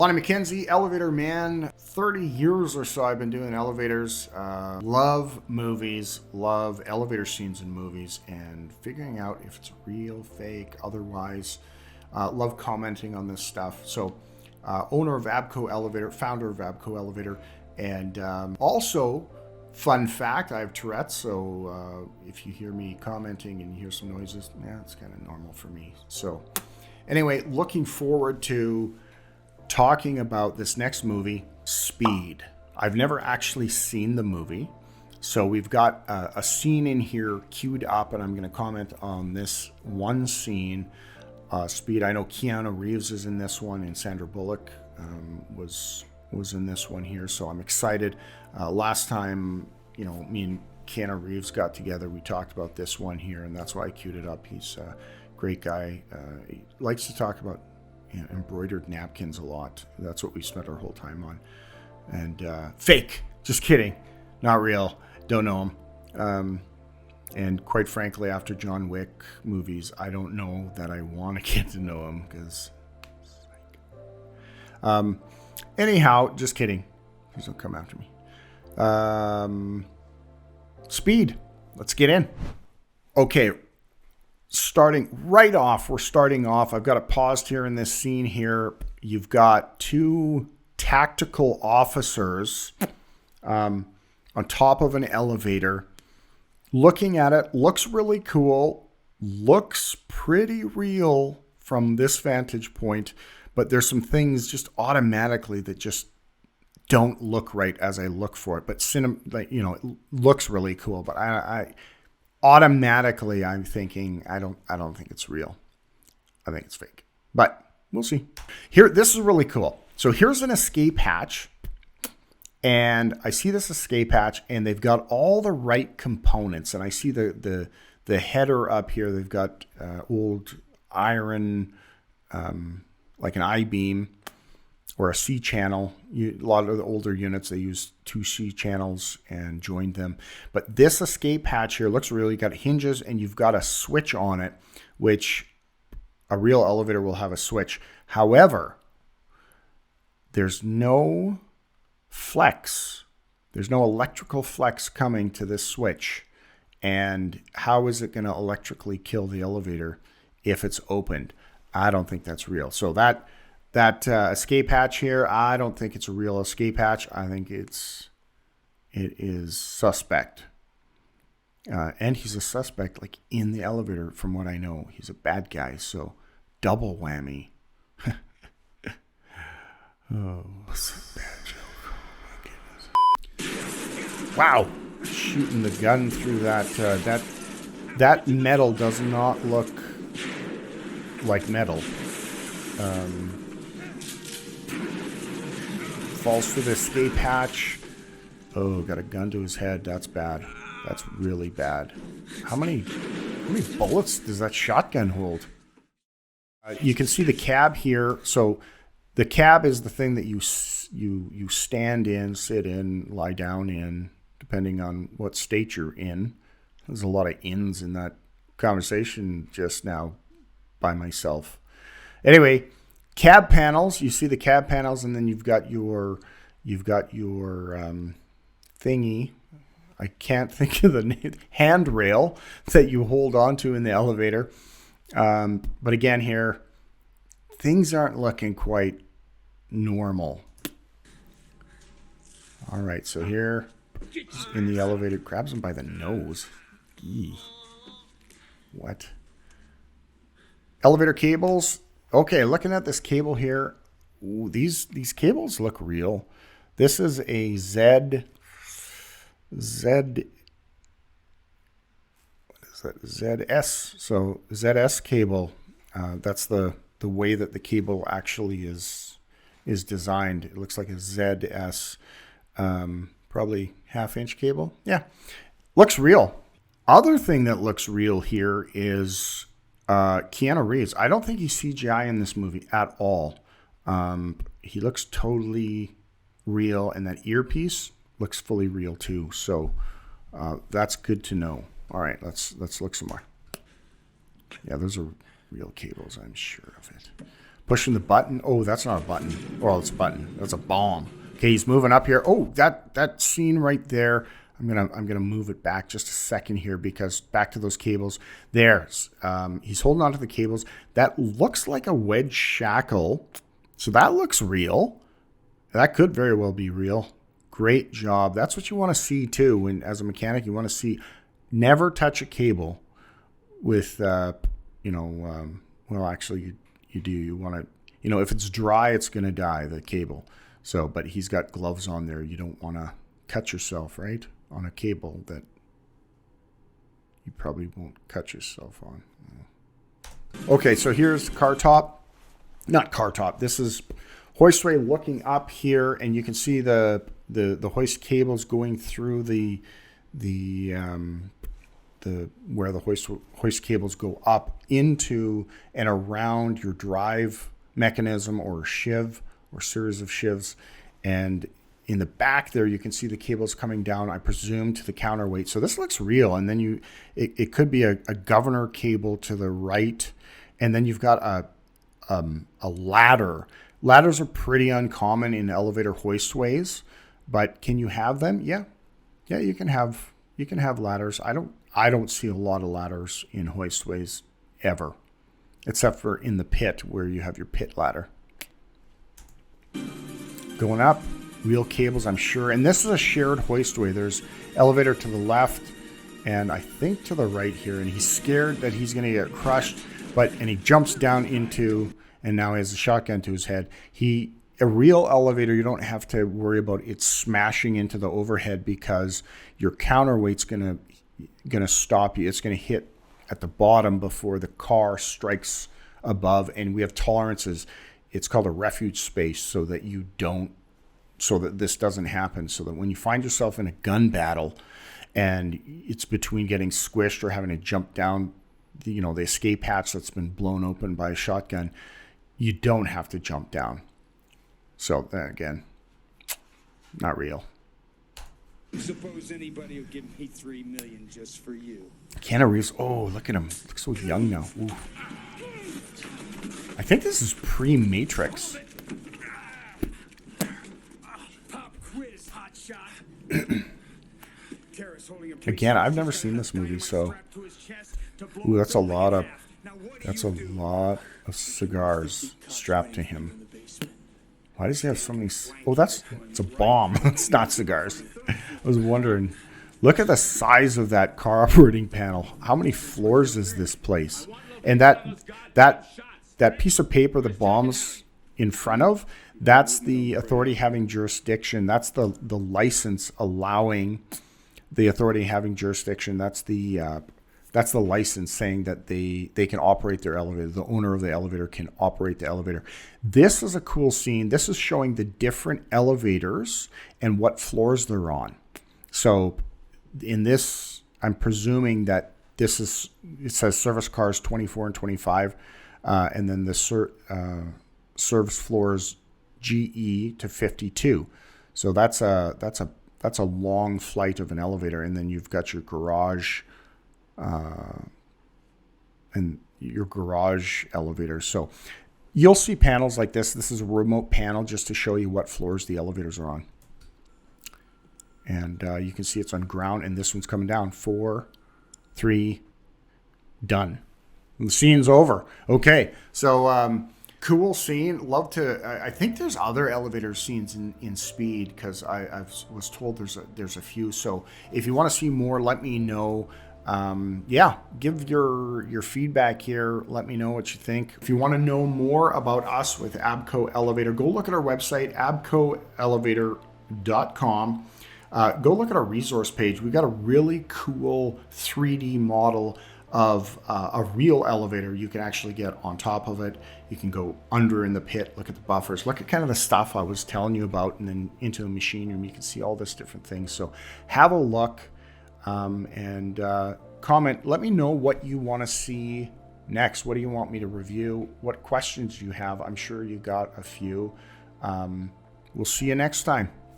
Lonnie MacKenzie, elevator man. 30 years or so I've been doing elevators. Love movies, love elevator scenes in movies, and figuring out if it's real, fake, otherwise. Love commenting on this stuff. So, owner of Abco Elevator, founder of Abco Elevator, and also, fun fact, I have Tourette's, so if you hear me commenting and you hear some noises, yeah, it's kind of normal for me. So, anyway, looking forward to talking about this next movie, Speed. I've never actually seen the movie, so we've got a scene in here queued up, and I'm going to comment on this one scene, Speed. I know Keanu Reeves is in this one, and Sandra Bullock was in this one here, so I'm excited. Last time, me and Keanu Reeves got together, we talked about this one here, and that's why I queued it up. He's a great guy. He likes to talk about embroidered napkins a lot. That's what we spent our whole time on. And fake, just kidding, not real, don't know him. And quite frankly, after John Wick movies, I don't know that I want to get to know him, because anyhow, just kidding, please don't come after me. Speed, let's get in. Okay, we're starting off. I've got it paused here in this scene here. You've got two tactical officers on top of an elevator. Looking at it, looks really cool. Looks pretty real from this vantage point, but there's some things just automatically that just don't look right as I look for it. But it looks really cool, but I automatically I'm thinking I don't think it's real. I think it's fake. But we'll see. Here, this is really cool. So here's an escape hatch. And I see this escape hatch, and they've got all the right components. And I see the header up here. They've got old iron, like an I-beam or a C-channel. A lot of the older units, they use two C-channels and joined them. But this escape hatch here looks really, got hinges, and you've got a switch on it, which a real elevator will have a switch. However, there's no flex. There's no electrical flex coming to this switch. And how is it going to electrically kill the elevator if it's opened? I don't think that's real. So that escape hatch here, I don't think it's a real escape hatch. I think it is suspect. And he's a suspect, like, in the elevator, from what I know. He's a bad guy, so double whammy. Oh, that's a bad joke. Oh, my goodness. Wow. Shooting the gun through that metal does not look like metal. Falls through the escape hatch. Oh, got a gun to his head. That's bad. That's really bad. How many bullets does that shotgun hold? You can see the cab here. So the cab is the thing that you stand in, sit in, lie down in, depending on what state you're in. There's a lot of ins in that conversation just now by myself. Anyway, cab panels. You see the cab panels, and then you've got your thingy. I can't think of the name. Handrail that you hold onto in the elevator. But again, here, things aren't looking quite normal. All right, so here in the elevator, grabs him by the nose. Eee. What? Elevator cables. Okay, looking at this cable here, ooh, these cables look real. This is a what is that? ZS. So ZS cable. That's the way that the cable actually is designed. It looks like a ZS, probably half-inch cable. Yeah, looks real. Other thing that looks real here is Keanu Reeves. I don't think he's CGI in this movie at all. He looks totally real, and that earpiece looks fully real too. So that's good to know. All right, let's look some more. Yeah, those are real cables, I'm sure of it. Pushing the button. Oh, that's not a button. Well, it's a button. That's a bomb. Okay, he's moving up here. Oh, that scene right there. I'm gonna move it back just a second here because back to those cables. There's he's holding onto the cables. That looks like a wedge shackle. So that looks real. That could very well be real. Great job. That's what you want to see too. When as a mechanic, you want to see never touch a cable with well, actually you do. You want to, if it's dry, it's going to die, the cable. So, but he's got gloves on there. You don't want to cut yourself, right? On a cable that you probably won't cut yourself on. Okay, so here's car top. Not car top. This is hoistway looking up here, and you can see the hoist cables going through the where the hoist cables go up into and around your drive mechanism or shiv or series of shivs. And in the back there, you can see the cables coming down, I presume, to the counterweight. So this looks real. And then it could be a governor cable to the right. And then you've got a ladder. Ladders are pretty uncommon in elevator hoistways, but can you have them? Yeah, you can have ladders. I don't see a lot of ladders in hoistways ever, except for in the pit where you have your pit ladder. Going up, real cables, I'm sure. And this is a shared hoistway. There's elevator to the left and I think to the right here. And he's scared that he's going to get crushed, and he jumps down into, and now he has a shotgun to his head. A real elevator, you don't have to worry about it smashing into the overhead because your counterweight's going to stop you. It's going to hit at the bottom before the car strikes above, and we have tolerances. It's called a refuge space so that this doesn't happen, so that when you find yourself in a gun battle and it's between getting squished or having to jump down the escape hatch that's been blown open by a shotgun, you don't have to jump down. So again, not real. Suppose anybody would give me $3 million just for you. Keanu Reeves. Oh, look at him. Looks so young now. Ooh. I think this is pre-Matrix. Pop quiz, hot shot. Again, I've never seen this movie, so ooh, that's a lot of cigars strapped to him. Why does he have so many? Oh, it's a bomb. It's not cigars. I was wondering. Look at the size of that car operating panel. How many floors is this place? And that piece of paper the bomb's in front of, that's the authority having jurisdiction. That's the license allowing the authority having jurisdiction. That's the license saying that they can operate their elevator. The owner of the elevator can operate the elevator. This is a cool scene. This is showing the different elevators and what floors they're on. So in this, I'm presuming that it says service cars 24 and 25, and then the service floors GE to 52. So that's a long flight of an elevator, and then you've got your garage. And your garage elevators. So you'll see panels like this. This is a remote panel just to show you what floors the elevators are on. And you can see it's on ground, and this one's coming down. 4, 3, done. And the scene's over. Okay, so cool scene. Love to. I think there's other elevator scenes in Speed because I was told there's a few. So if you want to see more, let me know. Give your feedback here. Let me know what you think. If you want to know more about us with Abco Elevator, go look at our website, abcoelevator.com. Go look at our resource page. We've got a really cool 3D model of a real elevator. You can actually get on top of it. You can go under in the pit, look at the buffers, look at kind of the stuff I was telling you about, and then into the machine room, you can see all this different things. So have a look. And comment. Let me know what you want to see next. What do you want me to review? What questions do you have? I'm sure you got a few. We'll see you next time.